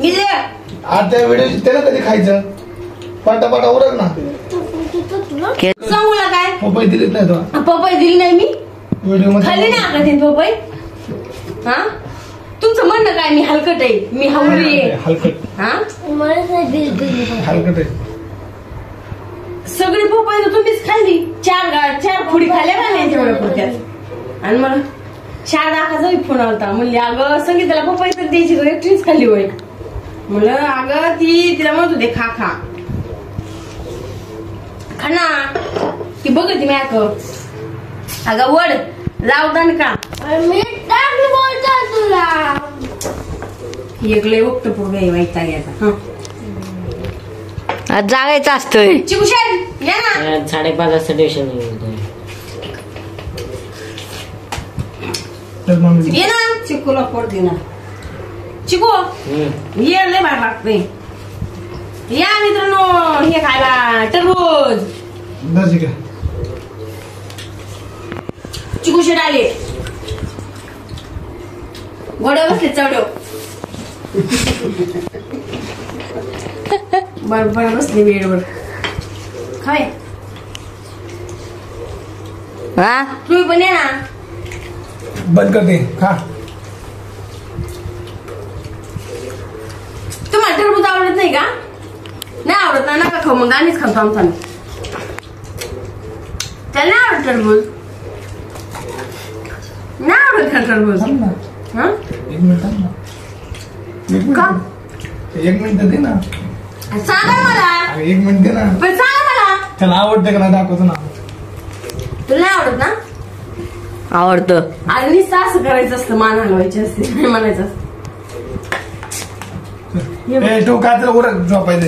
गेले आता व्हिडिओ त्याला कधी खायचं पाटा उरक ना सांगूला काय पपई दिलीच नाही तो पपई दिली नाही मी व्हिडिओ मध्ये खाल्ली नाही आता तीन पपई हा तुमचं म्हणणं काय मी हलकट आहे मी हवरी आहे हलकट हा हलकट आहे सगळी पपई तर तुम्हीच खाल्ली चार फुडी खाल्ल्या का नाही तेवढ्या पुरत्यात आणि मला शाळा दाखाचा फोन आलता म्हणली अगं संगीताला पपई तर द्यायची तर एकटीच खाल्ली होय म्हणलं अगं तिला म्हणत होते खा खा खाना ती बघती मी अगं वड लावदान का मी टाकली बोलतो तुला एक लय वक्त पूर्ण माहिती आहे आज जागायचं असतंय चिकुशाल या ना 5:30 वाजता ट्युशन ये ना चिकूला पोट दे ना चिकू ये लय भारी लागते या मित्रांनो हे खायला टरबूज चिकू शेट आले गोड्या बसले चढव बरोबर बसले बेडवर खाय हा तुम्ही पण ये ना बंद कर दे खा तुम्हाला टरबूज आवडत नाही का नाही आवडत ना नका खाऊ मग आम्हीच खातो आमचा त्याला नाही आवडत टरबूज नाही आवडत का टरबूज हा एक मिनिट का एक मिनिट दे ना सांगा मला एक मिनिट दे ना पण सांगा मला त्याला आवडतं का ना दाखवतो ना तुला नाही आवडत ना आवडतं आणि असं करायचं असतं मान हलवायची असते म्हणायचं असतं तू काय तर उरक झोपायला